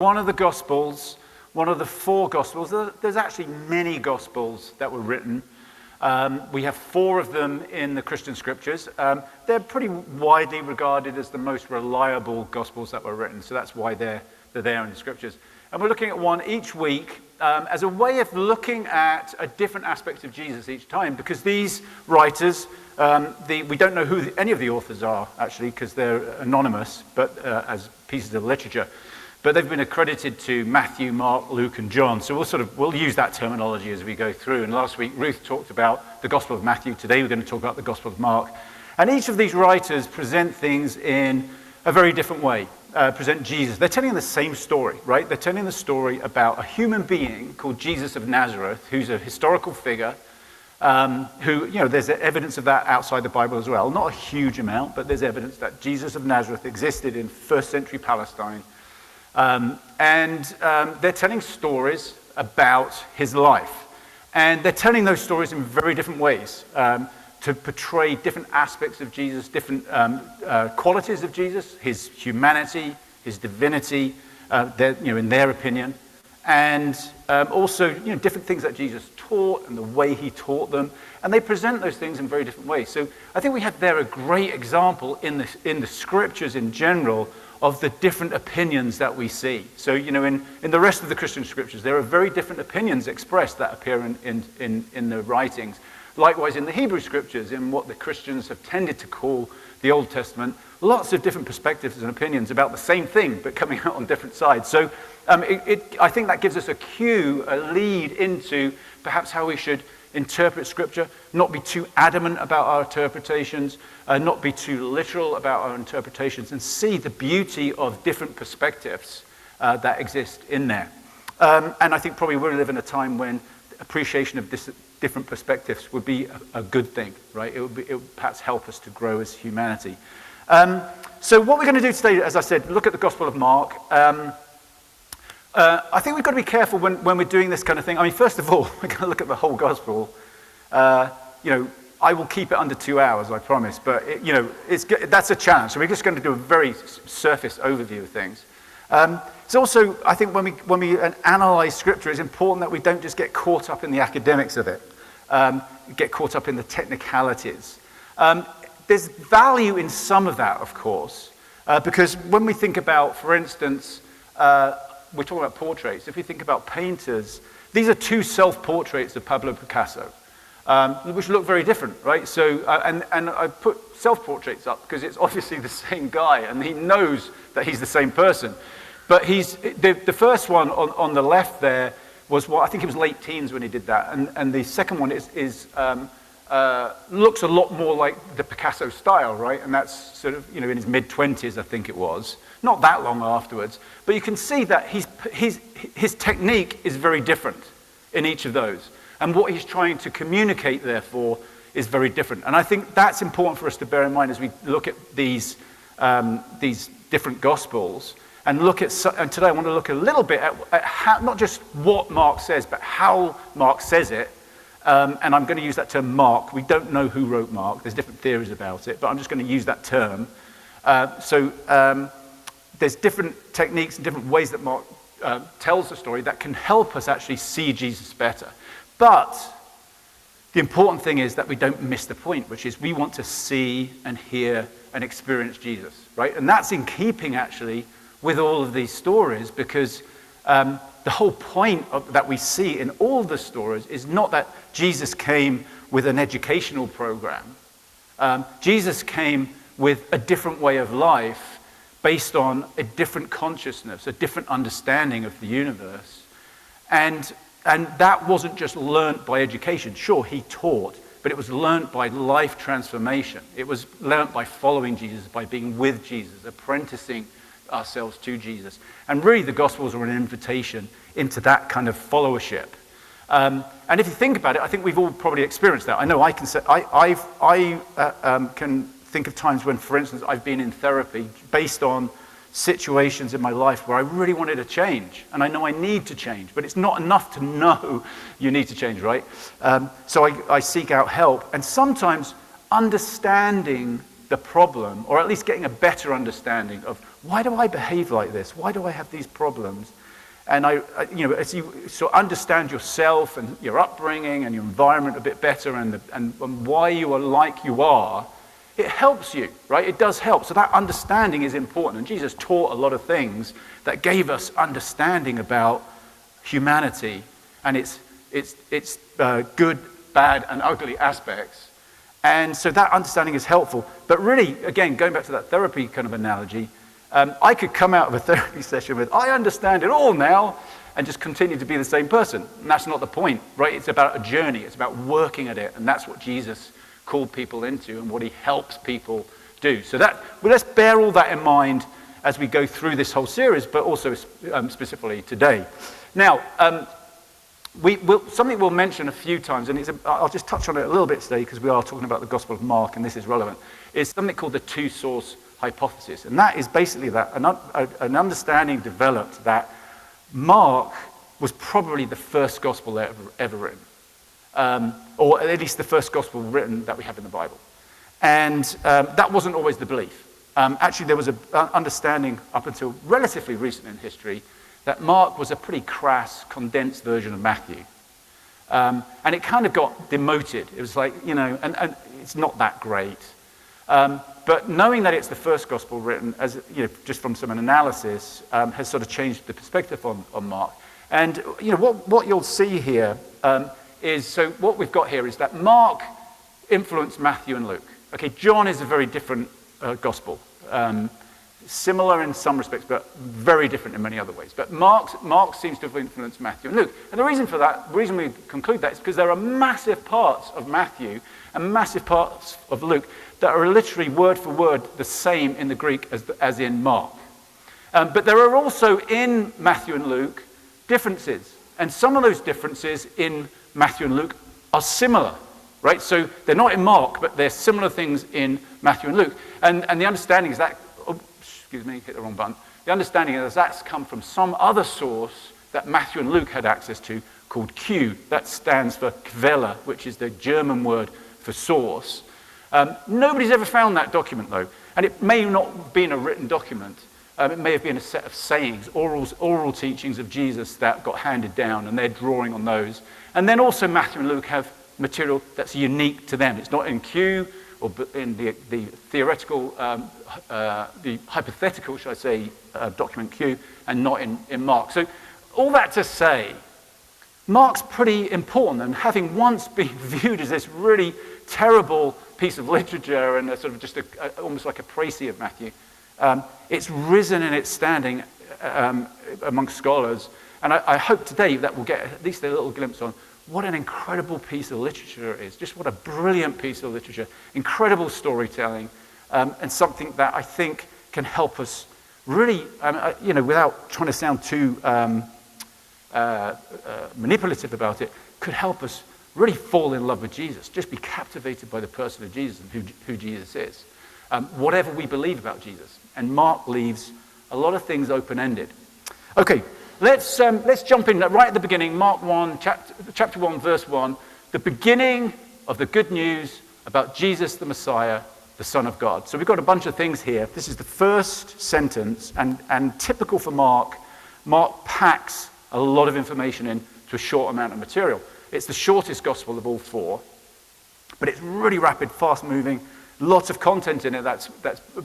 One of the Gospels, one of the four Gospels, there's actually many Gospels that were written. We have four of them in the Christian scriptures. They're pretty widely regarded as the most reliable Gospels that were written, so that's why they're there in the scriptures. And we're looking at one each week as a way of looking at a different aspect of Jesus each time, because these writers, we don't know who any of the authors are, actually, because they're anonymous, but as pieces of literature. But they've been accredited to Matthew, Mark, Luke, and John. So we'll use that terminology as we go through. And last week, Ruth talked about the Gospel of Matthew. Today, we're going to talk about the Gospel of Mark. And each of these writers present things in a very different way, present Jesus. They're telling the same story, right? They're telling the story about a human being called Jesus of Nazareth, who's a historical figure, who, there's evidence of that outside the Bible as well. Not a huge amount, but there's evidence that Jesus of Nazareth existed in first century Palestine. They're telling stories about his life. And they're telling those stories in very different ways to portray different aspects of Jesus, different qualities of Jesus, his humanity, his divinity, in their opinion. And also, different things that Jesus taught and the way he taught them. And they present those things in very different ways. So I think we have there a great example in the scriptures in general of the different opinions that we see. So, in the rest of the Christian scriptures, there are very different opinions expressed that appear in the writings. Likewise, in the Hebrew scriptures, in what the Christians have tended to call the Old Testament, lots of different perspectives and opinions about the same thing, but coming out on different sides. So I think that gives us a cue, a lead into perhaps how we should interpret Scripture, not be too adamant about our interpretations, not be too literal about our interpretations, and see the beauty of different perspectives that exist in there. And I think probably we live in a time when appreciation of different perspectives would be a good thing, right? It would perhaps help us to grow as humanity. So what we're going to do today, as I said, look at the Gospel of Mark. I think we've got to be careful when we're doing this kind of thing. I mean, first of all, we're going to look at the whole gospel. I will keep it under 2 hours, I promise. But that's a challenge. So we're just going to do a very surface overview of things. It's also, I think, when we analyze Scripture, it's important that we don't just get caught up in the academics of it, get caught up in the technicalities. There's value in some of that, of course, because when we think about, for instance, we're talking about portraits. If we think about painters, these are two self-portraits of Pablo Picasso, which look very different, right? So, and I put self-portraits up because it's obviously the same guy, and he knows that he's the same person. But the first one on the left there was I think it was late teens when he did that, and the second one looks a lot more like the Picasso style, right? And that's sort of, in his mid-20s, I think it was. Not that long afterwards. But you can see that his technique is very different in each of those. And what he's trying to communicate, therefore, is very different. And I think that's important for us to bear in mind as we look at these different Gospels. And today I want to look a little bit at how, not just what Mark says, but how Mark says it. And I'm going to use that term Mark. We don't know who wrote Mark. There's different theories about it, but I'm just going to use that term. There's different techniques and different ways that Mark tells the story that can help us actually see Jesus better. But the important thing is that we don't miss the point, which is we want to see and hear and experience Jesus, right? And that's in keeping, actually, with all of these stories, because the whole point that we see in all the stories is not that Jesus came with an educational program. Jesus came with a different way of life based on a different consciousness, a different understanding of the universe. And that wasn't just learnt by education. Sure, he taught, but it was learnt by life transformation. It was learnt by following Jesus, by being with Jesus, apprenticing ourselves to Jesus. And really the Gospels are an invitation into that kind of followership. And if you think about it, I think we've all probably experienced that. I know I can say, I can think of times when, for instance, I've been in therapy based on situations in my life where I really wanted to change. And I know I need to change, but it's not enough to know you need to change, right? So I seek out help. And sometimes understanding the problem, or at least getting a better understanding of why do I behave like this? Why do I have these problems? And as you sort of understand yourself and your upbringing and your environment a bit better, and why you are like you are, it helps you, right? It does help. So that understanding is important. And Jesus taught a lot of things that gave us understanding about humanity and its good, bad, and ugly aspects. And so that understanding is helpful. But really, again, going back to that therapy kind of analogy, I could come out of a therapy session with, I understand it all now, and just continue to be the same person. And that's not the point, right? It's about a journey. It's about working at it. And that's what Jesus called people into and what he helps people do. So let's bear all that in mind as we go through this whole series, but also specifically today. Now, something we'll mention a few times, and I'll just touch on it a little bit today because we are talking about the Gospel of Mark, and this is relevant, is something called the two-source hypothesis. And that is basically that an understanding developed that Mark was probably the first gospel ever written, or at least the first gospel written that we have in the Bible. And that wasn't always the belief. Actually, there was an understanding up until relatively recent in history that Mark was a pretty crass, condensed version of Matthew. And it kind of got demoted. It was like, and it's not that great. But knowing that it's the first gospel written, as just from some analysis, has sort of changed the perspective on Mark. And what you'll see here is, so what we've got here is that Mark influenced Matthew and Luke. Okay, John is a very different gospel. Similar in some respects, but very different in many other ways. But Mark seems to have influenced Matthew and Luke. And the reason we conclude that is because there are massive parts of Matthew and massive parts of Luke that are literally word for word the same in the Greek as in Mark. But there are also in Matthew and Luke differences. And some of those differences in Matthew and Luke are similar, right? So they're not in Mark, but they're similar things in Matthew and Luke. And the understanding is that, hit the wrong button. The understanding is that's come from some other source that Matthew and Luke had access to called Q. That stands for Quelle, which is the German word for source. Nobody's ever found that document, though. And it may not have been a written document. It may have been a set of sayings, oral teachings of Jesus that got handed down, and they're drawing on those. And then also Matthew and Luke have material that's unique to them. It's not in Q or in the theoretical, the hypothetical, should I say, document Q, and not in Mark. So all that to say, Mark's pretty important, and having once been viewed as this really terrible piece of literature and a sort of just almost like a précis of Matthew, it's risen in its standing amongst scholars. And I hope today that we'll get at least a little glimpse on what an incredible piece of literature it is. Just what a brilliant piece of literature. Incredible storytelling, and something that I think can help us really, without trying to sound too manipulative about it, could help us really fall in love with Jesus. Just be captivated by the person of Jesus and who Jesus is. Whatever we believe about Jesus. And Mark leaves a lot of things open-ended. Okay, let's jump in right at the beginning. Mark 1, chapter 1, verse 1. The beginning of the good news about Jesus the Messiah, the Son of God. So we've got a bunch of things here. This is the first sentence, and typical for Mark packs a lot of information into a short amount of material. It's the shortest gospel of all four, but it's really rapid, fast-moving, lots of content in it that's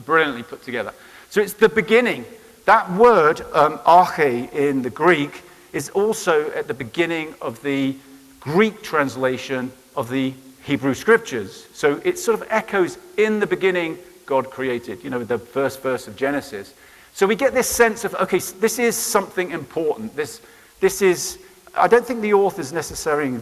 brilliantly put together. So it's the beginning. That word, arche in the Greek, is also at the beginning of the Greek translation of the Hebrew Scriptures. So it sort of echoes, in the beginning, God created, the first verse of Genesis. So we get this sense of, okay, this is something important. This is, I don't think the author's necessarily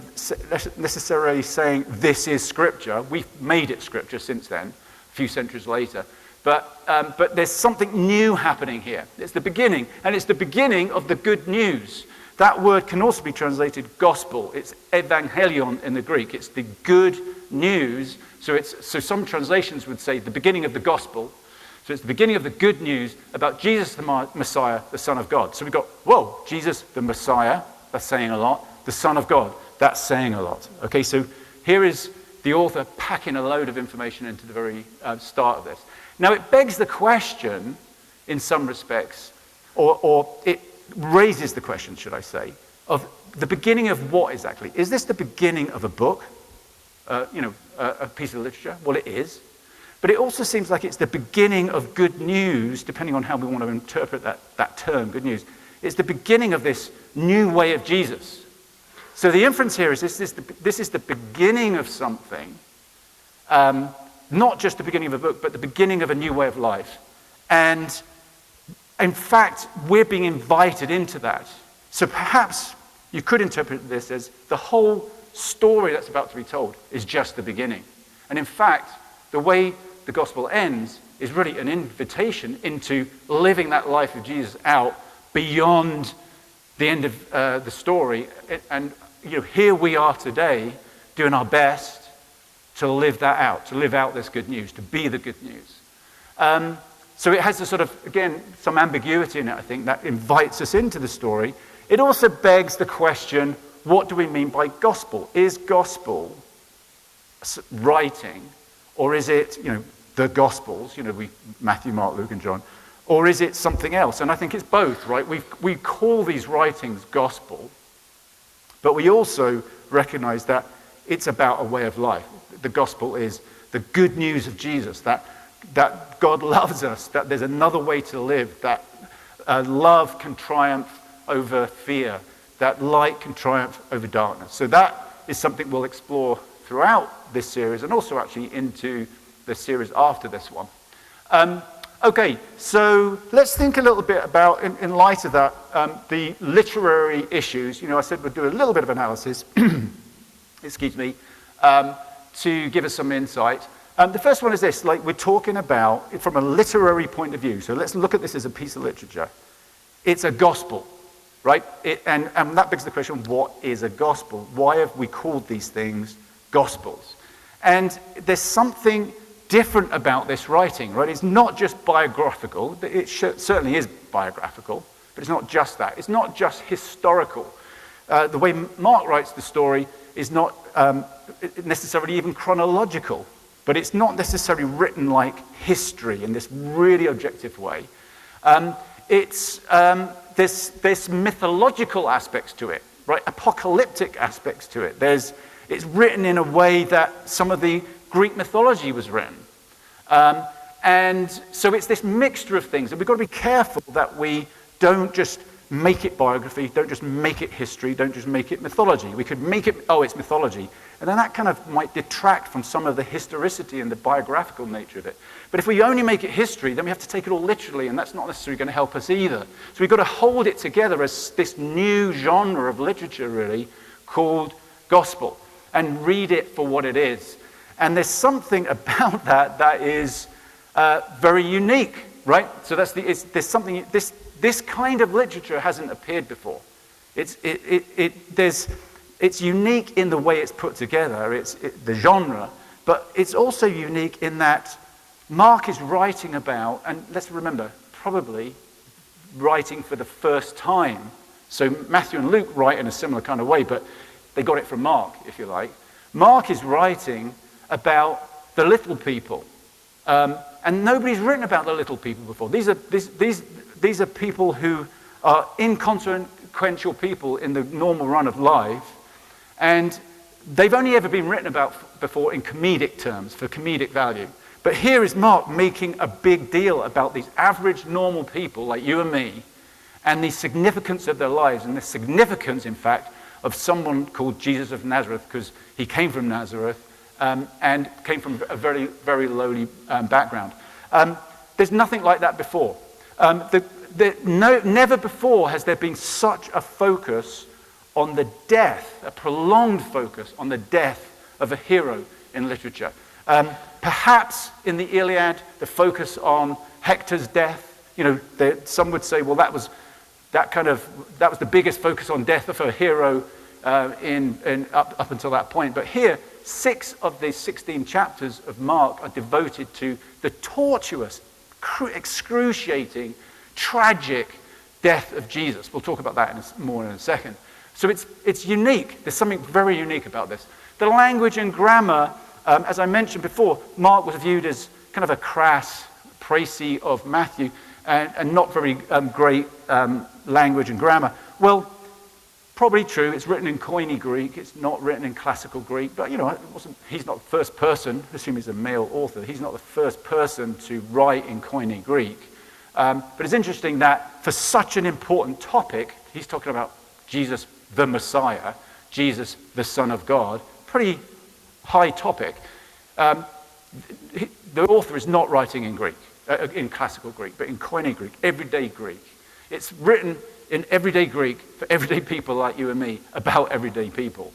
saying this is Scripture. We've made it Scripture since then, a few centuries later. But there's something new happening here. It's the beginning, and it's the beginning of the good news. That word can also be translated gospel. It's evangelion in the Greek. It's the good news. So some translations would say the beginning of the gospel. So it's the beginning of the good news about Jesus the Messiah, the Son of God. So we've got, Jesus the Messiah, that's saying a lot. The Son of God, that's saying a lot. Okay, so here is the author packing a load of information into the very start of this. Now, it begs the question, in some respects, or it raises the question, should I say, of the beginning of what exactly? Is this the beginning of a book? A piece of literature? Well, it is. But it also seems like it's the beginning of good news, depending on how we want to interpret that term, good news. It's the beginning of this new way of Jesus. So the inference here is this is the beginning of something, not just the beginning of a book, but the beginning of a new way of life. And in fact, we're being invited into that. So perhaps you could interpret this as the whole story that's about to be told is just the beginning. And in fact, the way the gospel ends is really an invitation into living that life of Jesus out beyond the end of the story. And here we are today doing our best to live that out, to live out this good news, to be the good news. So it has a sort of, again, some ambiguity in it, I think, that invites us into the story. It also begs the question, what do we mean by gospel? Is gospel writing, or is it, the Gospels, Matthew, Mark, Luke, and John, or is it something else? And I think it's both, right? We call these writings gospel, but we also recognize that it's about a way of life. The gospel is the good news of Jesus, that God loves us, that there's another way to live, that love can triumph over fear, that light can triumph over darkness. So that is something we'll explore throughout this series, and also actually into the series after this one. Okay, so let's think a little bit about, in light of that, the literary issues. I said we'd do a little bit of analysis, excuse me, to give us some insight. The first one is this, we're talking about, from a literary point of view, so let's look at this as a piece of literature. It's a gospel, right? And that begs the question, what is a gospel? Why have we called these things gospels? And there's something different about this writing, right? It's not just biographical. It certainly is biographical, but it's not just that. It's not just historical. The way Mark writes the story is not necessarily even chronological, but it's not necessarily written like history in this really objective way. There's mythological aspects to it, right? Apocalyptic aspects to it. It's written in a way that some of the Greek mythology was written. And so it's this mixture of things. And we've got to be careful that we don't just make it biography, don't just make it history, don't just make it mythology. We could make it, it's mythology. And then that kind of might detract from some of the historicity and the biographical nature of it. But if we only make it history, then we have to take it all literally, and that's not necessarily going to help us either. So we've got to hold it together as this new genre of literature, really, called gospel, and read it for what it is. And there's something about that is very unique, right? So there's something. This kind of literature hasn't appeared before. It's unique in the way it's put together. It's the genre, but it's also unique in that Mark is writing about, and let's remember, probably writing for the first time. So Matthew and Luke write in a similar kind of way, but they got it from Mark, if you like. Mark is writing about the little people, and nobody's written about the little people before. These are people who are inconsequential people in the normal run of life, and they've only ever been written about before in comedic terms, for comedic value. But here is Mark making a big deal about these average normal people like you and me, and the significance of their lives, and the significance, in fact, of someone called Jesus of Nazareth, because he came from Nazareth, and came from a very, very lowly background. There's nothing like that before. Never before has there been such a focus on the death, a prolonged focus on the death of a hero in literature. Perhaps in the Iliad, the focus on Hector's death. Some would say, well, that was the biggest focus on death of a hero up until that point. But here, 6 of the 16 chapters of Mark are devoted to the tortuous, excruciating, tragic death of Jesus. We'll talk about that more in a second. So it's unique. There's something very unique about this. The language and grammar As I mentioned before, Mark was viewed as kind of a crass précis of Matthew and not very great language and grammar. Well, probably true. It's written in Koine Greek. It's not written in classical Greek. But, he's not the first person, assume he's a male author, he's not the first person to write in Koine Greek. But it's interesting that for such an important topic, he's talking about Jesus the Messiah, Jesus the Son of God, pretty high topic. The author is not writing in Greek, in classical Greek, but in Koine Greek, everyday Greek. It's written in everyday Greek for everyday people like you and me, about everyday people.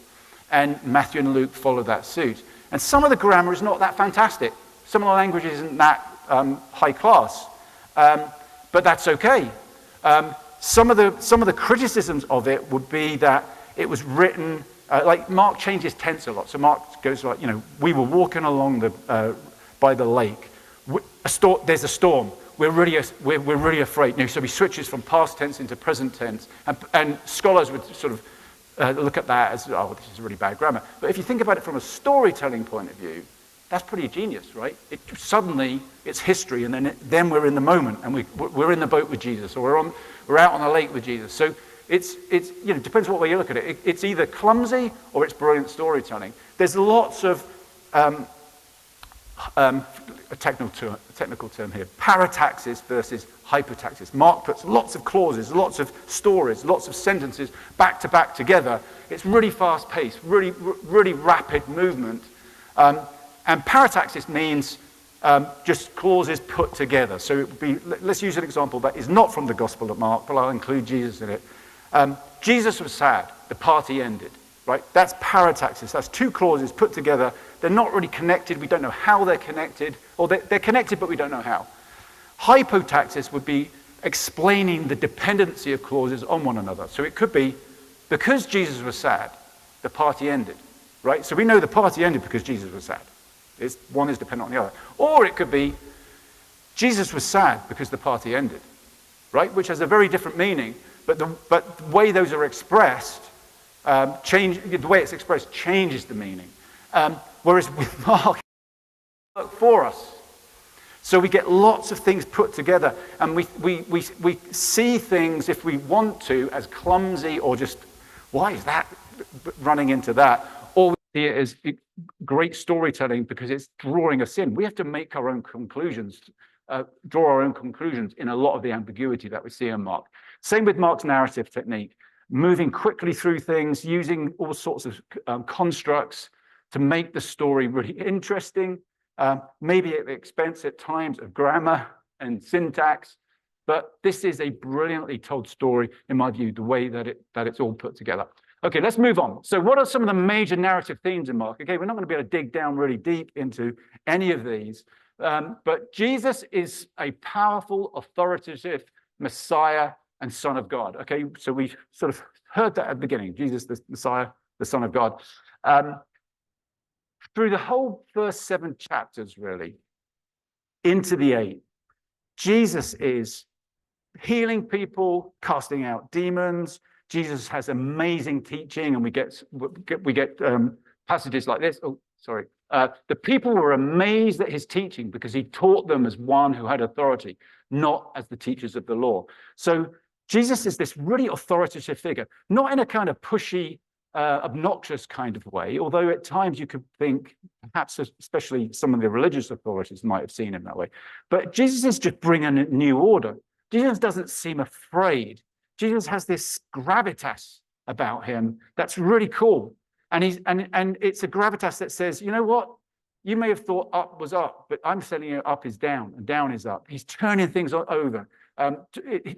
And Matthew and Luke follow that suit. And some of the grammar is not that fantastic. Some of the language isn't that high class. But that's okay. Some of the criticisms of it would be that it was written, like Mark changes tense a lot. So Mark goes like, we were walking along by the lake. There's a storm. We're really afraid. So he switches from past tense into present tense. And scholars would sort of look at that as, oh, this is really bad grammar. But if you think about it from a storytelling point of view, that's pretty genius, right? Suddenly, it's history, and then we're in the moment, and we're in the boat with Jesus, or we're out on the lake with Jesus. So it's depends what way you look at it. It's either clumsy or it's brilliant storytelling. There's lots of a technical term here, parataxis versus hypotaxis. Mark puts lots of clauses, lots of stories, lots of sentences back to back together. It's really fast paced, really rapid movement. And parataxis means just clauses put together. So it would be, let's use an example that is not from the Gospel of Mark, but I'll include Jesus in it. Jesus was sad. The party ended. Right? That's parataxis. That's two clauses put together. They're not really connected. We don't know how they're connected. Or they're connected, but we don't know how. Hypotaxis would be explaining the dependency of clauses on one another. So it could be, because Jesus was sad, the party ended. Right? So we know the party ended because Jesus was sad. One is dependent on the other. Or it could be, Jesus was sad because the party ended. Right? Which has a very different meaning. But the way those are expressed, the way it's expressed changes the meaning. Whereas with Mark, it worked for us. So we get lots of things put together, and we see things, if we want to, as clumsy or just, why is that running into that? Or we see it as great storytelling because it's drawing us in. We have to make our own conclusions, draw our own conclusions in a lot of the ambiguity that we see in Mark. Same with Mark's narrative technique. Moving quickly through things, using all sorts of constructs to make the story really interesting, maybe at the expense at times of grammar and syntax, but this is a brilliantly told story, in my view, the way that it's all put together. Okay, let's move on. So what are some of the major narrative themes in Mark? Okay, we're not going to be able to dig down really deep into any of these, but Jesus is a powerful, authoritative Messiah and Son of God. Okay, so we sort of heard that at the beginning, Jesus, the Messiah, the Son of God. Through the whole first 7 chapters, really, into the 8, Jesus is healing people, casting out demons. Jesus has amazing teaching, and we get passages like this. Oh, sorry. The people were amazed at his teaching because he taught them as one who had authority, not as the teachers of the law. So Jesus is this really authoritative figure, not in a kind of pushy, obnoxious kind of way, although at times you could think, perhaps especially some of the religious authorities might have seen him that way. But Jesus is just bringing a new order. Jesus doesn't seem afraid. Jesus has this gravitas about him that's really cool. And it's a gravitas that says, you know what? You may have thought up was up, but I'm telling you up is down and down is up. He's turning things over.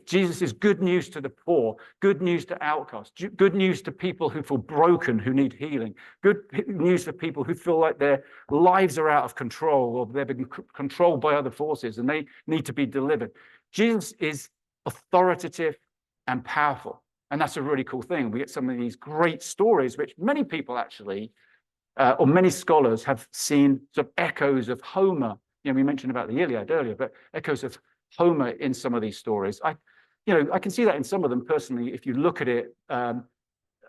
Jesus is good news to the poor, good news to outcasts, good news to people who feel broken, who need healing, good news for people who feel like their lives are out of control or they've been controlled by other forces and they need to be delivered. Jesus is authoritative and powerful. And that's a really cool thing. We get some of these great stories, which many people actually, or many scholars have seen sort of echoes of Homer. We mentioned about the Iliad earlier, but echoes of Homer in some of these stories. I can see that in some of them personally. If you look at it,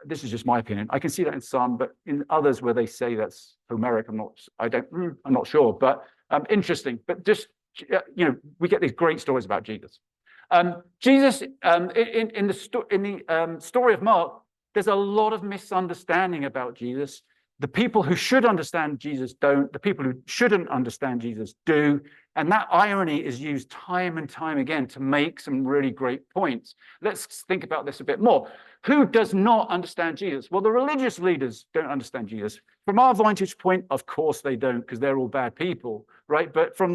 this is just my opinion. I can see that in some, but in others where they say that's Homeric, I'm not sure, but interesting. But just, we get these great stories about Jesus. Jesus, in the story of Mark, there's a lot of misunderstanding about Jesus. The people who should understand Jesus don't. The people who shouldn't understand Jesus do. And that irony is used time and time again to make some really great points. Let's think about this a bit more. Who does not understand Jesus? Well, the religious leaders don't understand Jesus. From our vantage point, of course they don't, because they're all bad people, right? But from in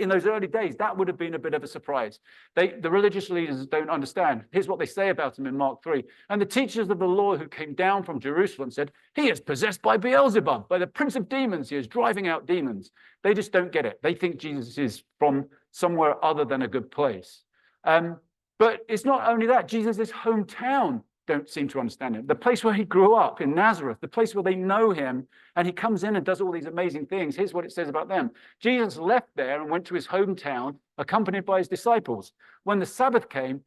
those early days, that would have been a bit of a surprise. The religious leaders don't understand. Here's what they say about him in Mark 3. And the teachers of the law who came down from Jerusalem said, he is possessed by Beelzebub, by the prince of demons. He is driving out demons. They just don't get it. They think Jesus is from somewhere other than a good place. But it's not only that. Jesus' hometown don't seem to understand him. The place where he grew up in Nazareth, the place where they know him, and he comes in and does all these amazing things. Here's what it says about them. Jesus left there and went to his hometown, accompanied by his disciples. When the Sabbath came,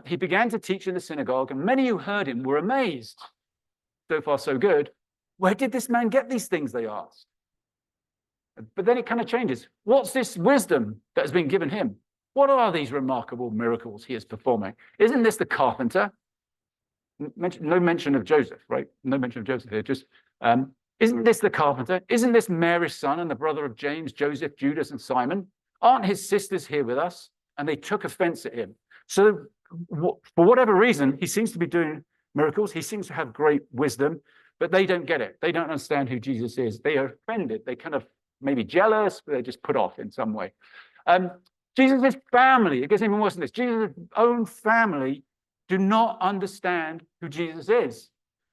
he began to teach in the synagogue, and many who heard him were amazed. So far, so good. Where did this man get these things, they asked. But then it kind of changes. What's this wisdom that has been given him? What are these remarkable miracles he is performing? Isn't this the carpenter? No mention of Joseph, right? No mention of Joseph here. Just, isn't this the carpenter? Isn't this Mary's son and the brother of James, Joseph, Judas, and Simon? Aren't his sisters here with us? And they took offense at him. So for whatever reason, he seems to be doing miracles. He seems to have great wisdom, but they don't get it. They don't understand who Jesus is. They are offended. They kind of maybe jealous, but they're just put off in some way. Jesus' family, it gets even worse than this. Jesus' own family do not understand who Jesus is.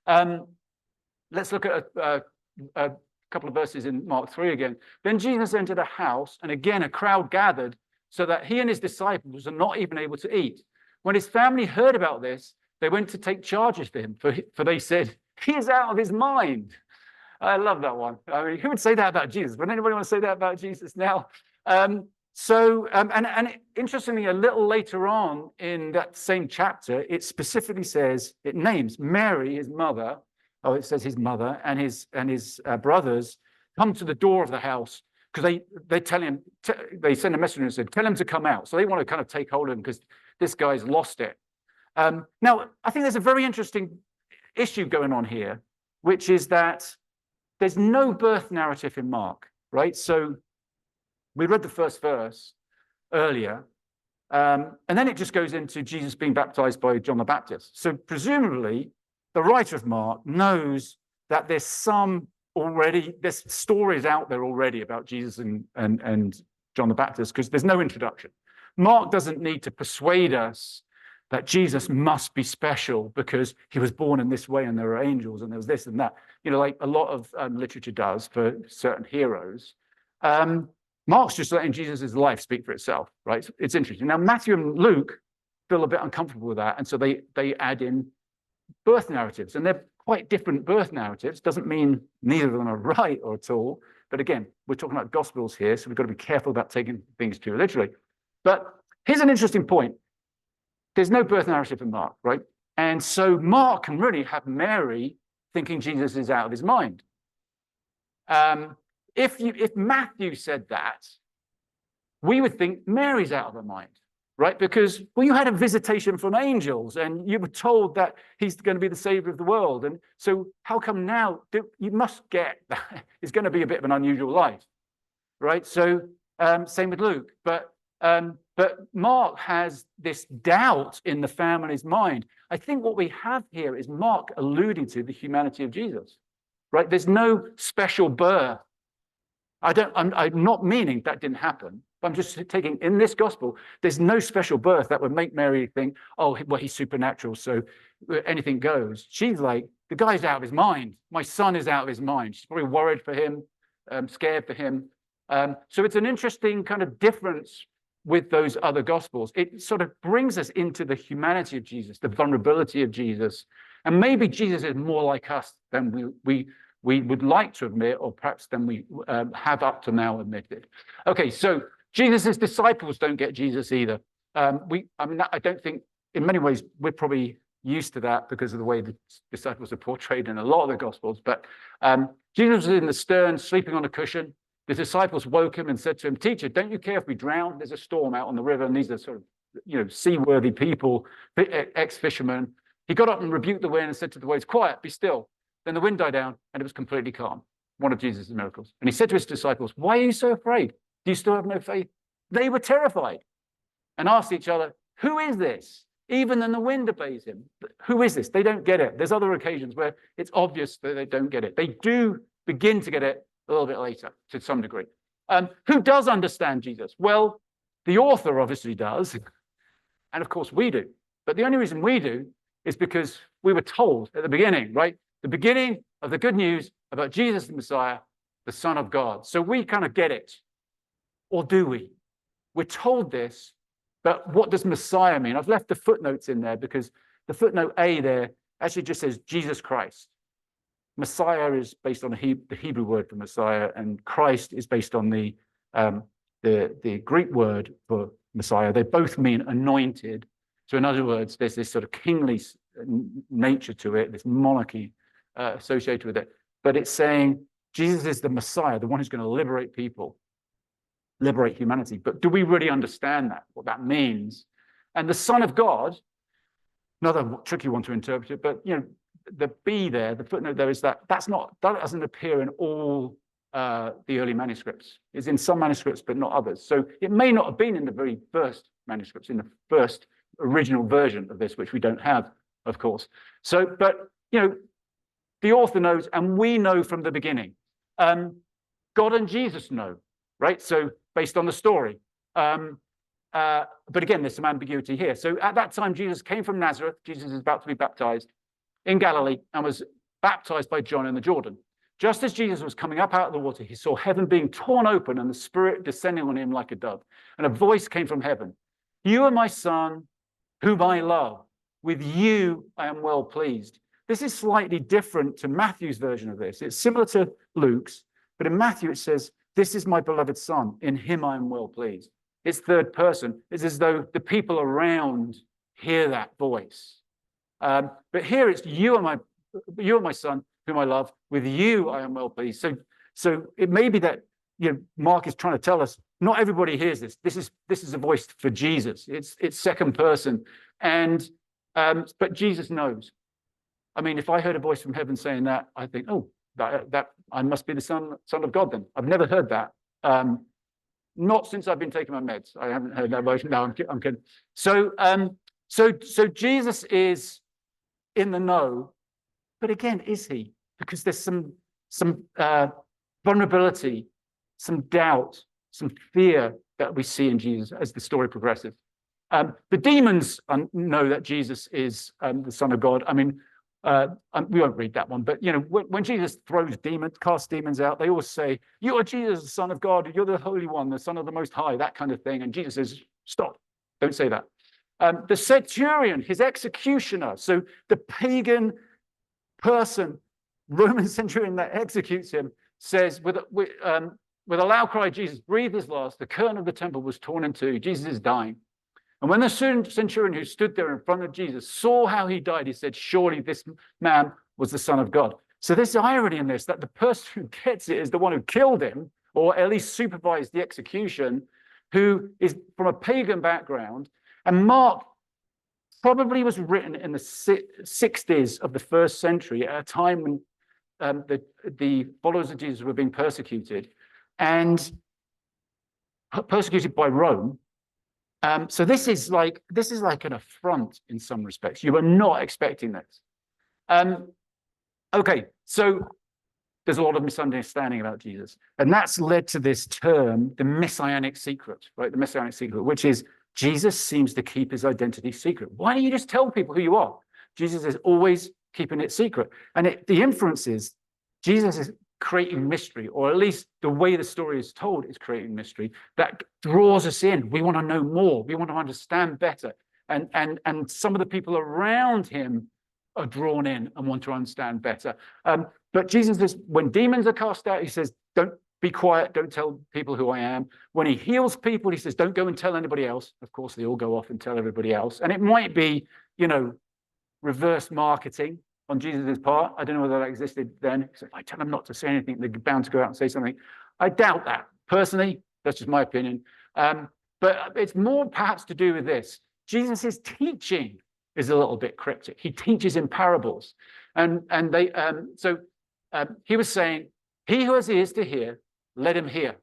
Let's look at a couple of verses in Mark 3 again. Then Jesus entered a house, and again a crowd gathered, so that he and his disciples are not even able to eat. When his family heard about this, they went to take charges for him, for they said, he is out of his mind. I love that one. I mean, who would say that about Jesus? Would anybody want to say that about Jesus now? Interestingly, a little later on in that same chapter, it specifically says, it names Mary, his mother. Oh, it says his mother and his brothers come to the door of the house because they tell him, they send a messenger and said, tell him to come out. So they want to kind of take hold of him because this guy's lost it. Now, I think there's a very interesting issue going on here, which is that there's no birth narrative in Mark, right? So we read the first verse earlier, and then it just goes into Jesus being baptized by John the Baptist. So presumably, the writer of Mark knows that there's stories out there already about Jesus and John the Baptist, because there's no introduction. Mark doesn't need to persuade us that Jesus must be special because he was born in this way and there are angels and there was this and that, like a lot of literature does for certain heroes. Mark's just letting Jesus' life speak for itself, right? It's interesting. Now, Matthew and Luke feel a bit uncomfortable with that, and so they add in birth narratives, and they're quite different birth narratives. Doesn't mean neither of them are right or at all, but again, we're talking about Gospels here, so we've got to be careful about taking things too literally. But here's an interesting point. There's no birth narrative in Mark, right? And so Mark can really have Mary thinking Jesus is out of his mind. If Matthew said that, we would think Mary's out of her mind, right? Because, well, you had a visitation from angels and you were told that he's going to be the savior of the world. And so how come now you must get that it's going to be a bit of an unusual life, right? So same with Luke. But Mark has this doubt in the family's mind. I think what we have here is Mark alluding to the humanity of Jesus, right? There's no special birth. I'm not meaning that didn't happen. I'm just taking in this gospel, there's no special birth that would make Mary think, oh, well, he's supernatural, so anything goes. She's like, the guy's out of his mind. My son is out of his mind. She's probably worried for him, scared for him. So it's an interesting kind of difference with those other gospels. It sort of brings us into the humanity of Jesus, the vulnerability of Jesus. And maybe Jesus is more like us than we would like to admit, or perhaps than we have up to now admitted. Okay, so Jesus' disciples don't get Jesus either. I don't think, in many ways, we're probably used to that because of the way the disciples are portrayed in a lot of the Gospels. But Jesus was in the stern, sleeping on a cushion. The disciples woke him and said to him, "Teacher, don't you care if we drown? There's a storm out on the river, and these are sort of, seaworthy people, ex-fishermen." He got up and rebuked the wind and said to the waves, "Quiet, be still." Then the wind died down, and it was completely calm. One of Jesus' miracles. And he said to his disciples, "Why are you so afraid? Do you still have no faith?" They were terrified and asked each other, "Who is this? Even then the wind obeys him." Who is this? They don't get it. There's other occasions where it's obvious that they don't get it. They do begin to get it a little bit later, to some degree. Who does understand Jesus? Well, the author obviously does. And of course we do. But the only reason we do is because we were told at the beginning, right? The beginning of the good news about Jesus the Messiah, the Son of God. So we kind of get it. Or do we? We're told this, but what does Messiah mean? I've left the footnotes in there because the footnote A there actually just says Jesus Christ. Messiah is based on the Hebrew word for Messiah, and Christ is based on the Greek word for Messiah. They both mean anointed. So in other words, there's this sort of kingly nature to it, this monarchy associated with it. But it's saying Jesus is the Messiah, the one who's going to liberate people, liberate humanity. But do we really understand that, what that means? And the Son of God, another tricky one to interpret it, but the B there, the footnote there is that doesn't appear in all the early manuscripts. It's in some manuscripts, but not others. So it may not have been in the very first manuscripts, in the first original version of this, which we don't have, of course. So, but the author knows, and we know from the beginning. God and Jesus know, right? So based on the story. But again, there's some ambiguity here. So at that time, Jesus came from Nazareth. Jesus is about to be baptized in Galilee and was baptized by John in the Jordan. Just as Jesus was coming up out of the water, he saw heaven being torn open and the Spirit descending on him like a dove. And a voice came from heaven. "You are my Son, whom I love. With you I am well pleased." This is slightly different to Matthew's version of this. It's similar to Luke's, but in Matthew it says, "This is my beloved Son, in him I am well pleased." It's third person. It's as though the people around hear that voice. But here it's, you are my Son, whom I love. With you I am well pleased. So it may be that Mark is trying to tell us not everybody hears this. This is a voice for Jesus. It's second person, and but Jesus knows. I mean, if I heard a voice from heaven saying that, I think, oh, that I must be the son of God. Then I've never heard that. Not since I've been taking my meds. I haven't heard that voice. No, I'm kidding. So Jesus is in the know, but again, is he? Because there's some vulnerability, some doubt, some fear that we see in Jesus as the story progresses. The demons know that Jesus is the Son of God. I mean, we won't read that one, but when Jesus casts demons out, they always say, "You are Jesus, the Son of God. You're the Holy One, the Son of the Most High," that kind of thing. And Jesus says, "Stop! Don't say that." The centurion, his executioner, so the pagan person, Roman centurion that executes him, says with a loud cry, "Jesus breathed his last. The curtain of the temple was torn in two. Jesus is dying." And when the centurion who stood there in front of Jesus saw how he died, he said, "Surely this man was the Son of God." So there's irony in this, that the person who gets it is the one who killed him, or at least supervised the execution, who is from a pagan background. And Mark probably was written in the 60s of the first century, at a time when the followers of Jesus were being persecuted, and persecuted by Rome. So this is like an affront in some respects. You were not expecting this. Okay, so there's a lot of misunderstanding about Jesus, and that's led to this term, the messianic secret, right? The messianic secret, which is Jesus seems to keep his identity secret. Why don't you just tell people who you are? Jesus is always keeping it secret, and the inference is Jesus is creating mystery, or at least the way the story is told is creating mystery that draws us in. We want to know more. We want to understand better. And some of the people around him are drawn in and want to understand better. But Jesus is, when demons are cast out, he says, "Don't be quiet. Don't tell people who I am." When he heals people, he says, "Don't go and tell anybody else." Of course, they all go off and tell everybody else. And it might be, reverse marketing on Jesus' part. I don't know whether that existed then. So if I tell them not to say anything, they're bound to go out and say something. I doubt that. Personally, that's just my opinion. But it's more perhaps to do with this. Jesus' teaching is a little bit cryptic. He teaches in parables. And he was saying, he who has ears to hear, let him hear.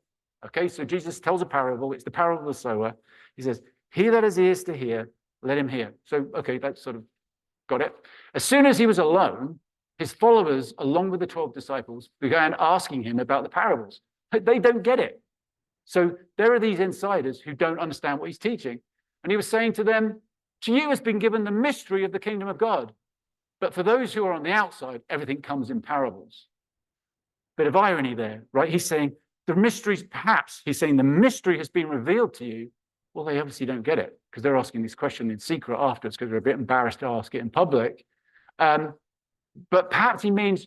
Okay, so Jesus tells a parable. It's the parable of the sower. He says, he that has ears to hear, let him hear. So, okay, that's sort of got it. As soon as he was alone, his followers, along with the 12 disciples, began asking him about the parables. They don't get it. So there are these insiders who don't understand what he's teaching. And he was saying to them, to you has been given the mystery of the kingdom of God. But for those who are on the outside, everything comes in parables. Bit of irony there, right? He's saying the mysteries, perhaps he's saying the mystery has been revealed to you. Well, they obviously don't get it because they're asking this question in secret afterwards because they're a bit embarrassed to ask it in public. But perhaps he means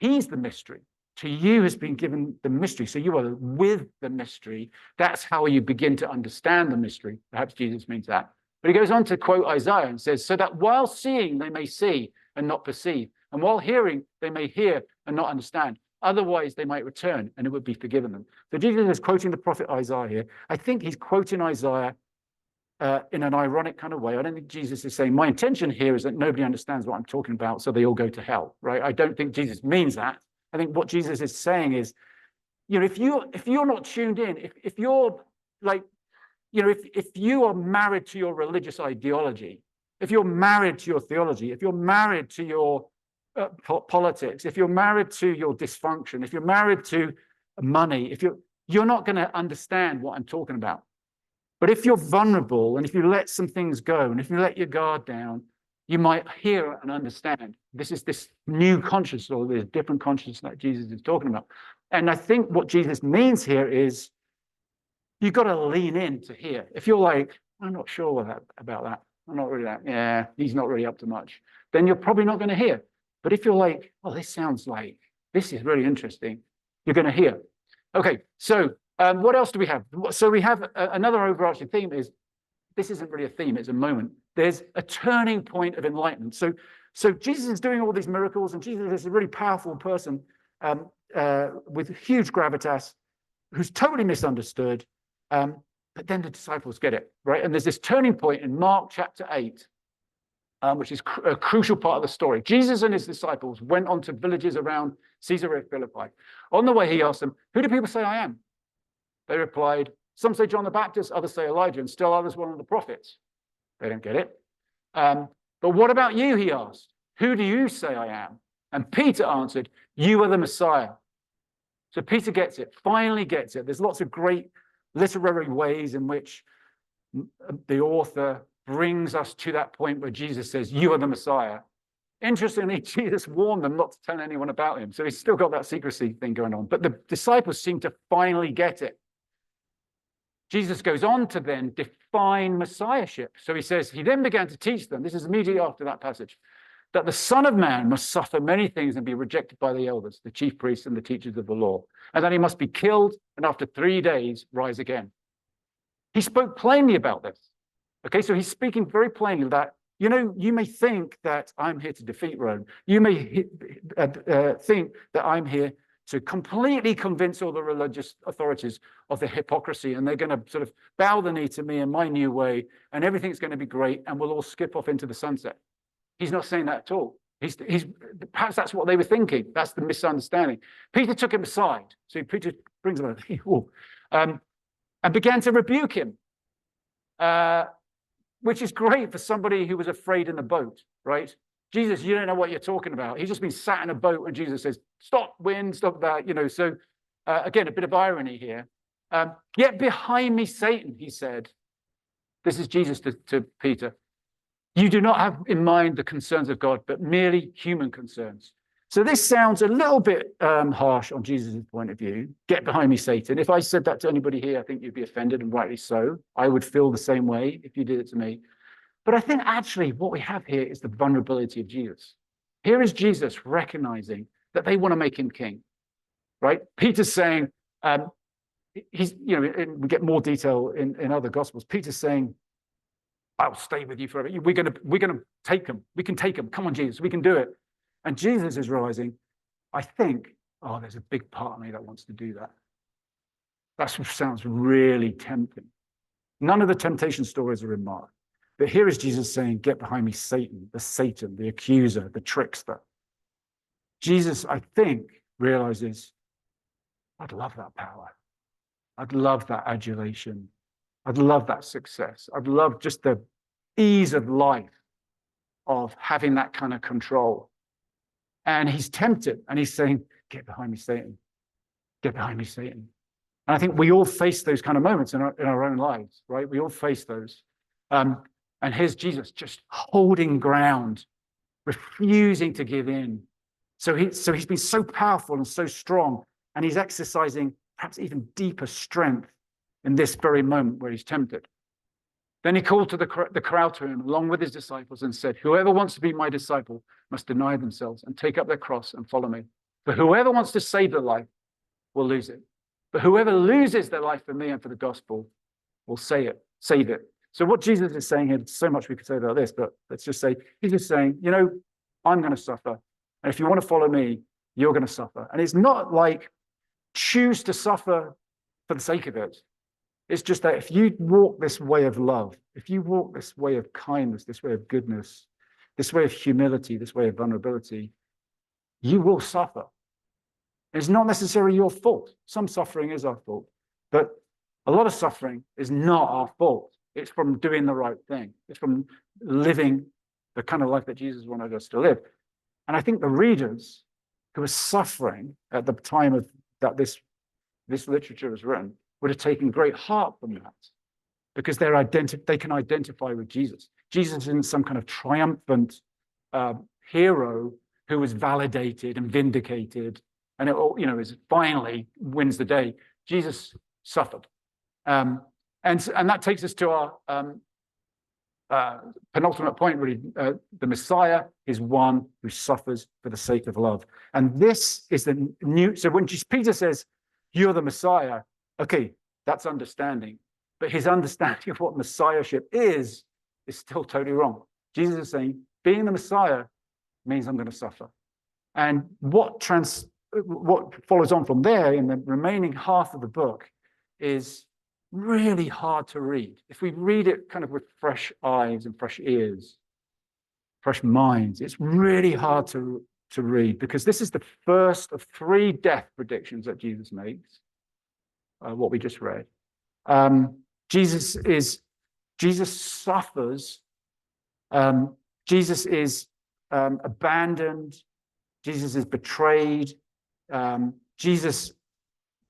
he's the mystery. To you has been given the mystery. So you are with the mystery. That's how you begin to understand the mystery. Perhaps Jesus means that. But he goes on to quote Isaiah and says, so that while seeing, they may see and not perceive. And while hearing, they may hear and not understand. Otherwise, they might return and it would be forgiven them. So Jesus is quoting the prophet Isaiah here. I think he's quoting Isaiah in an ironic kind of way. I don't think Jesus is saying, my intention here is that nobody understands what I'm talking about, so they all go to hell, right? I don't think Jesus means that. I think what Jesus is saying is, you know, if you're not tuned in, if you're like, you know, if you are married to your religious ideology, if you're married to your theology, if you're married to your politics, if you're married to your dysfunction, if you're married to money, if you're not going to understand what I'm talking about. But if you're vulnerable and if you let some things go and if you let your guard down, you might hear and understand. This is this new consciousness or this different consciousness that Jesus is talking about. And I think what Jesus means here is you've got to lean in to hear. If you're like, I'm not sure about that. I'm not really that. Yeah, he's not really up to much. Then you're probably not going to hear. But if you're like, oh, this sounds like, this is really interesting, you're going to hear. Okay, so what else do we have? So we have another overarching theme is, this isn't really a theme, it's a moment. There's a turning point of enlightenment. So Jesus is doing all these miracles, and Jesus is a really powerful person with huge gravitas, who's totally misunderstood. But then the disciples get it, right? And there's this turning point in Mark chapter 8, which is a crucial part of the story. Jesus and his disciples went on to villages around Caesarea Philippi. On the way, he asked them, who do people say I am? They replied, some say John the Baptist, others say Elijah, and still others one of the prophets. They don't get it. But what about you, he asked. Who do you say I am? And Peter answered, you are the Messiah. So Peter gets it, finally gets it. There's lots of great literary ways in which the author brings us to that point where Jesus says, you are the Messiah. Interestingly, Jesus warned them not to tell anyone about him. So he's still got that secrecy thing going on. But the disciples seem to finally get it. Jesus goes on to then define messiahship. So he says, he then began to teach them, this is immediately after that passage, that the Son of Man must suffer many things and be rejected by the elders, the chief priests and the teachers of the law, and that he must be killed and after 3 days rise again. He spoke plainly about this. Okay, so he's speaking very plainly that, you know, you may think that I'm here to defeat Rome. You may think that I'm here to completely convince all the religious authorities of the hypocrisy, and they're going to sort of bow the knee to me in my new way, and everything's going to be great, and we'll all skip off into the sunset. He's not saying that at all. Perhaps that's what they were thinking. That's the misunderstanding. Peter took him aside. So Peter brings him and began to rebuke him, which is great for somebody who was afraid in the boat, right? Jesus, you don't know what you're talking about. He's just been sat in a boat and Jesus says, stop wind, stop that, you know. So again, a bit of irony here. Get behind me, Satan, he said. This is Jesus to Peter. You do not have in mind the concerns of God, but merely human concerns. So this sounds a little bit harsh on Jesus' point of view. Get behind me, Satan. If I said that to anybody here, I think you'd be offended, and rightly so. I would feel the same way if you did it to me. But I think actually what we have here is the vulnerability of Jesus. Here is Jesus recognizing that they want to make him king, right? Peter's saying, we get more detail in other gospels. Peter's saying, I'll stay with you forever. We're gonna take them. We can take them. Come on, Jesus, we can do it. And Jesus is realizing, I think, oh, there's a big part of me that wants to do that. That sounds really tempting. None of the temptation stories are in Mark. But here is Jesus saying, get behind me, Satan, the accuser, the trickster. Jesus, I think, realizes, I'd love that power. I'd love that adulation. I'd love that success. I'd love just the ease of life of having that kind of control. And he's tempted and he's saying, get behind me, Satan. Get behind me, Satan. And I think we all face those kind of moments in our own lives, right? We all face those. And here's Jesus just holding ground, refusing to give in. So he's been so powerful and so strong, and he's exercising perhaps even deeper strength in this very moment where he's tempted. Then he called to the crowd to him, along with his disciples, and said, whoever wants to be my disciple must deny themselves and take up their cross and follow me. For whoever wants to save their life will lose it. But whoever loses their life for me and for the gospel will save it. So what Jesus is saying here, so much we could say about this, but let's just say, he's just saying, I'm going to suffer. And if you want to follow me, you're going to suffer. And it's not like choose to suffer for the sake of it. It's just that if you walk this way of love, if you walk this way of kindness, this way of goodness, this way of humility, this way of vulnerability, you will suffer. It's not necessarily your fault. Some suffering is our fault, but a lot of suffering is not our fault. It's from doing the right thing. It's from living the kind of life that Jesus wanted us to live. And I think the readers who were suffering at the time of that this literature was written would have taken great heart from that, because they can identify with Jesus. Jesus isn't some kind of triumphant hero who was validated and vindicated, and is finally wins the day. Jesus suffered, and that takes us to our penultimate point, really. The Messiah is one who suffers for the sake of love, and this is the new. So when Peter says, "You're the Messiah," okay, that's understanding, but his understanding of what Messiahship is still totally wrong. Jesus is saying, being the Messiah means I'm going to suffer, and what follows on from there in the remaining half of the book is really hard to read. If we read it kind of with fresh eyes and fresh ears, fresh minds, it's really hard to read, because this is the first of 3 death predictions that Jesus makes, what we just read. Jesus suffers. Jesus is abandoned. Jesus is betrayed. Jesus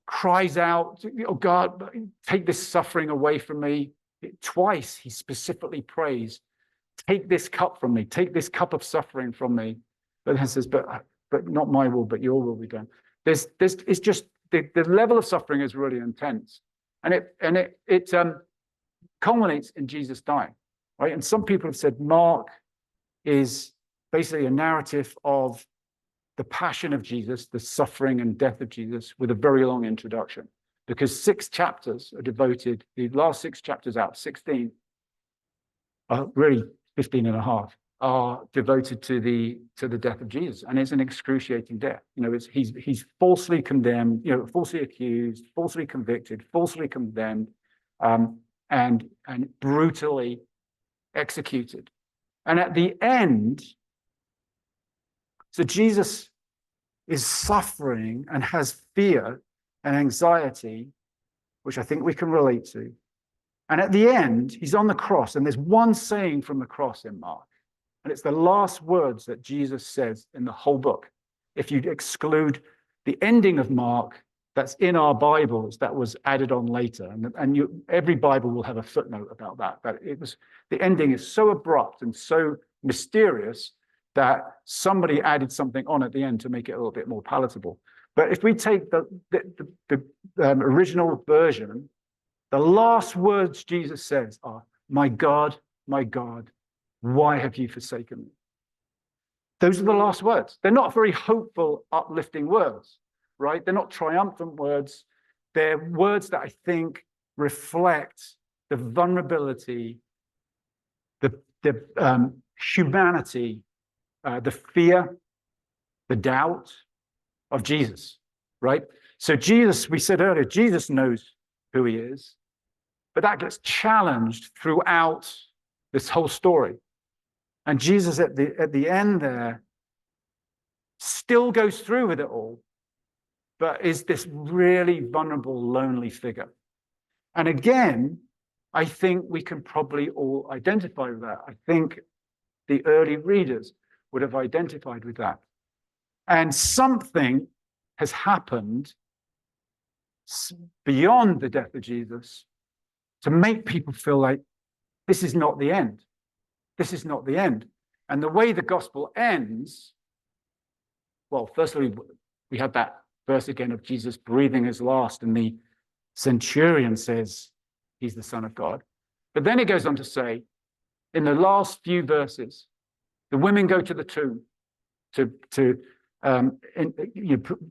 cries out, "Oh God, take this suffering away from me." Twice he specifically prays, "Take this cup from me, take this cup of suffering from me." But then says, but not my will, but your will be done. It's just the level of suffering is really intense, and it culminates in Jesus dying, right? And some people have said Mark is basically a narrative of the passion of Jesus, the suffering and death of Jesus, with a very long introduction, because 6 chapters are devoted, the last 6 chapters out, 16, really 15 and a half, are devoted to the death of Jesus. And it's an excruciating death. He's falsely condemned, falsely accused, falsely convicted, falsely condemned, and brutally executed. And at the end, so Jesus is suffering and has fear and anxiety, which I think we can relate to. And at the end, he's on the cross, and there's one saying from the cross in Mark, and it's the last words that Jesus says in the whole book. If you exclude the ending of Mark that's in our Bibles, that was added on later, and every Bible will have a footnote about that. But the ending is so abrupt and so mysterious that somebody added something on at the end to make it a little bit more palatable. But if we take the original version, the last words Jesus says are, my God, why have you forsaken me?" Those are the last words. They're not very hopeful, uplifting words, right? They're not triumphant words. They're words that I think reflect the vulnerability the humanity, the fear, the doubt of Jesus, right? So Jesus, we said earlier, Jesus knows who he is, but that gets challenged throughout this whole story. And Jesus at the end there still goes through with it all, but is this really vulnerable, lonely figure. And again, I think we can probably all identify with that. I think the early readers would have identified with that. And something has happened beyond the death of Jesus to make people feel like this is not the end. This is not the end. And the way the gospel ends, well, firstly, we have that verse again of Jesus breathing his last, and the centurion says he's the Son of God. But then it goes on to say, in the last few verses, the women go to the tomb to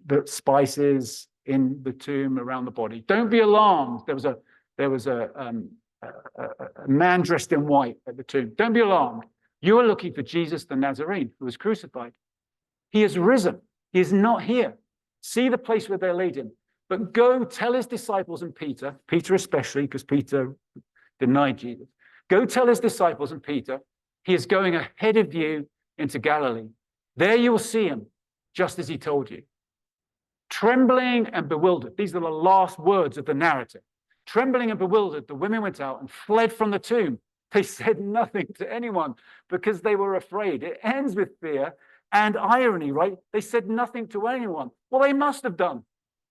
put spices in the tomb around the body. Don't be alarmed. There was a man dressed in white at the tomb. Don't be alarmed. You are looking for Jesus the Nazarene, who was crucified. He has risen. He is not here. See the place where they laid him. But go tell his disciples and Peter especially, because Peter denied Jesus. Go tell his disciples and Peter, he is going ahead of you into Galilee. There you will see him, just as he told you. Trembling and bewildered, these are the last words of the narrative. Trembling and bewildered, the women went out and fled from the tomb. They said nothing to anyone because they were afraid. It ends with fear and irony, right? They said nothing to anyone. Well, they must have done,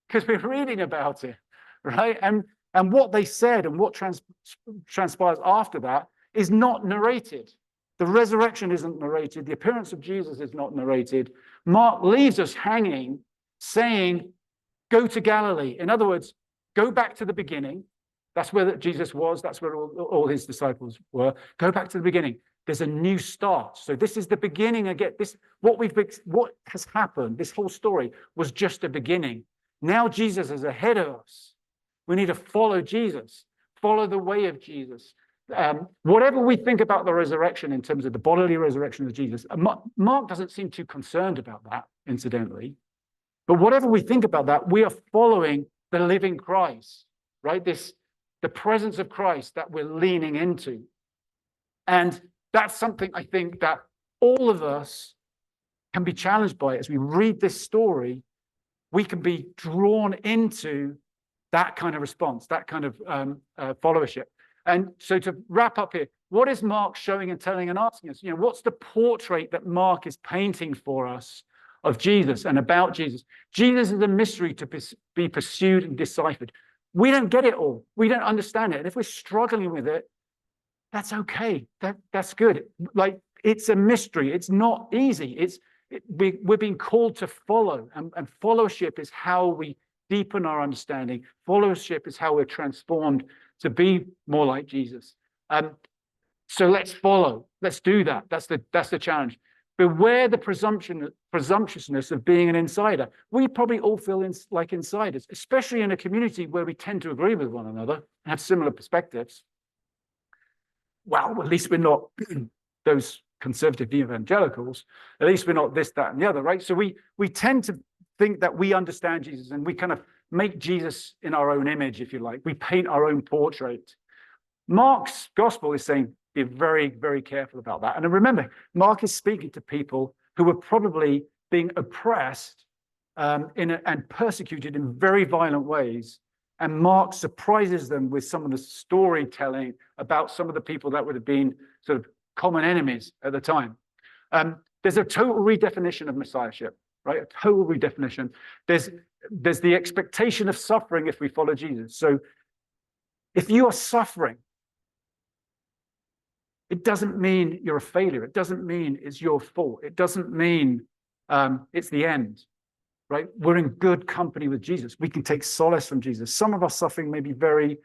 because we're reading about it, right? And what they said and what transpires after that is not narrated. The resurrection isn't narrated. The appearance of Jesus is not narrated. Mark leaves us hanging, saying, go to Galilee. In other words, go back to the beginning. That's where Jesus was. That's where all his disciples were. Go back to the beginning. There's a new start. So this is the beginning again. What has happened, this whole story was just a beginning. Now Jesus is ahead of us. We need to follow Jesus, follow the way of Jesus. Whatever we think about the resurrection in terms of the bodily resurrection of Jesus, Mark doesn't seem too concerned about that, incidentally. But whatever we think about that, we are following the living Christ, right? The presence of Christ that we're leaning into. And that's something I think that all of us can be challenged by. As we read this story, we can be drawn into that kind of response, that kind of followership. And so to wrap up here, what is Mark showing and telling and asking us? What's the portrait that Mark is painting for us of Jesus and about Jesus? Jesus is a mystery to be pursued and deciphered. We don't get it all. We don't understand it. And if we're struggling with it, that's okay. That's good. Like, it's a mystery. It's not easy. We're being called to follow, and followership is how we deepen our understanding. Followership is how we're transformed to be more like Jesus. So let's follow. Let's do that. That's the challenge. Beware the presumptuousness of being an insider. We probably all feel like insiders, especially in a community where we tend to agree with one another and have similar perspectives. Well, at least we're not those conservative evangelicals. At least we're not this, that, and the other, right? So we tend to think that we understand Jesus, and we kind of make Jesus in our own image, if you like. We paint our own portrait. Mark's gospel is saying, be very, very careful about that. And remember, Mark is speaking to people who were probably being oppressed and persecuted in very violent ways. And Mark surprises them with some of the storytelling about some of the people that would have been sort of common enemies at the time. There's a total redefinition of messiahship, right? A total redefinition. There's the expectation of suffering if we follow Jesus. So if you are suffering, it doesn't mean you're a failure. It doesn't mean it's your fault. It doesn't mean it's the end, right? We're in good company with Jesus. We can take solace from Jesus. Some of our suffering may be very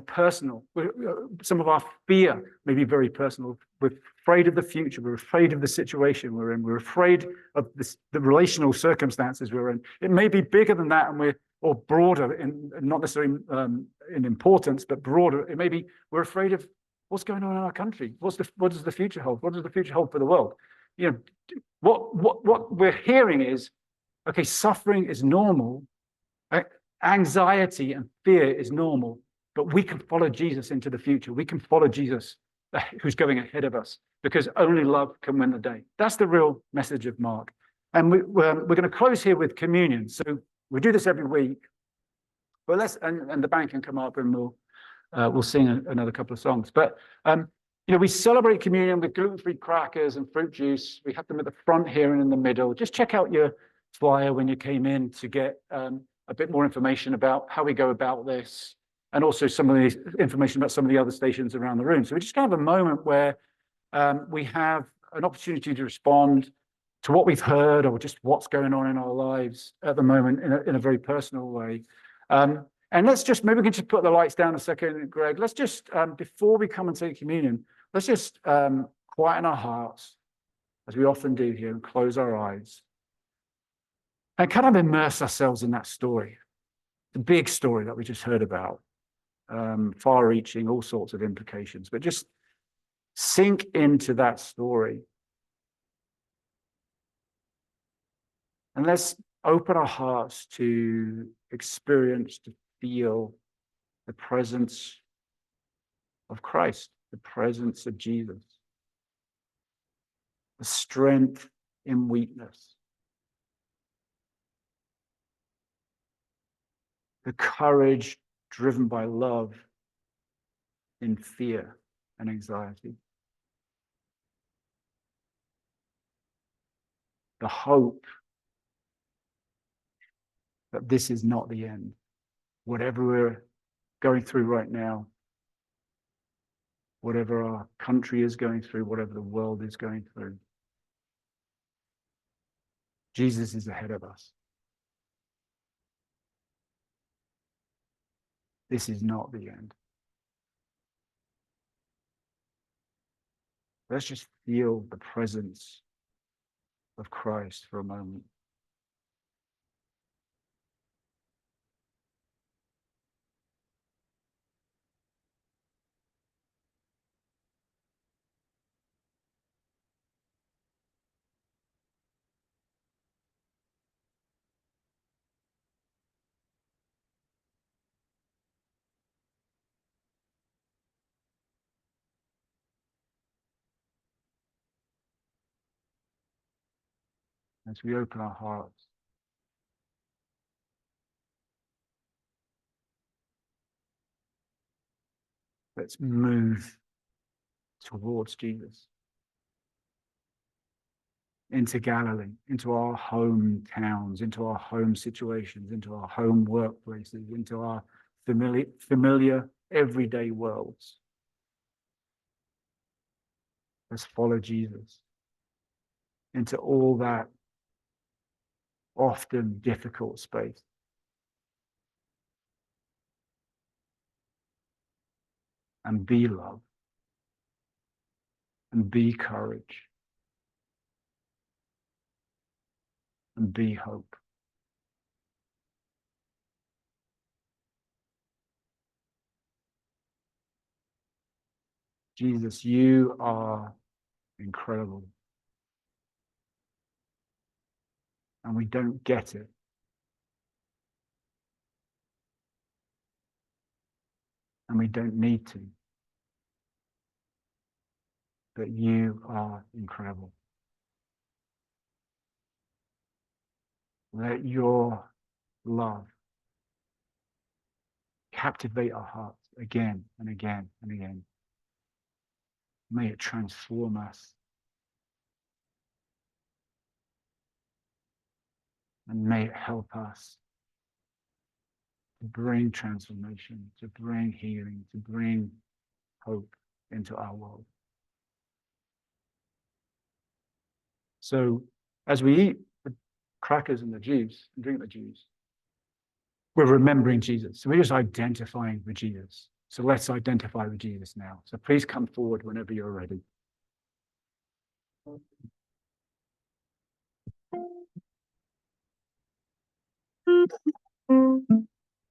personal. Some of our fear may be very personal. We're afraid of the future. We're afraid of the situation we're in. We're afraid of the relational circumstances we're in. It may be bigger than that, or broader, not necessarily in importance, but broader. It may be we're afraid of What's going on in our country? What does the future hold? What does the future hold for the world? You know, what we're hearing is, okay, suffering is normal, right? Anxiety and fear is normal, but we can follow Jesus into the future. We can follow Jesus who's going ahead of us, because only love can win the day. That's the real message of Mark. And we're going to close here with communion. So we do this every week, but and the band can come up and we'll sing another couple of songs. But we celebrate communion with gluten-free crackers and fruit juice. We have them at the front here and in the middle. Just check out your flyer when you came in to get a bit more information about how we go about this, and also some of the information about some of the other stations around the room. So we just kind of a moment where we have an opportunity to respond to what we've heard or just what's going on in our lives at the moment in a very personal way. And maybe we can just put the lights down a second, Greg. Let's just, before we come and take communion, let's just quieten our hearts, as we often do here, and close our eyes. And kind of immerse ourselves in that story, the big story that we just heard about, far-reaching, all sorts of implications. But just sink into that story. And let's open our hearts to experience, to feel the presence of Christ, the presence of Jesus, the strength in weakness, the courage driven by love in fear and anxiety, the hope that this is not the end. Whatever we're going through right now, whatever our country is going through, whatever the world is going through, Jesus is ahead of us. This is not the end. Let's just feel the presence of Christ for a moment. As we open our hearts, let's move towards Jesus, into Galilee, into our home towns, into our home situations, into our home workplaces, into our familiar everyday worlds. Let's follow Jesus into all that often difficult space. And be love. And be courage. And be hope. Jesus, you are incredible. And we don't get it. And we don't need to. But you are incredible. Let your love captivate our hearts again and again and again. May it transform us. And may it help us to bring transformation, to bring healing, to bring hope into our world. So as we eat the crackers and the juice and drink the juice, we're remembering Jesus. So we're just identifying with Jesus. So let's identify with Jesus now. So please come forward whenever you're ready.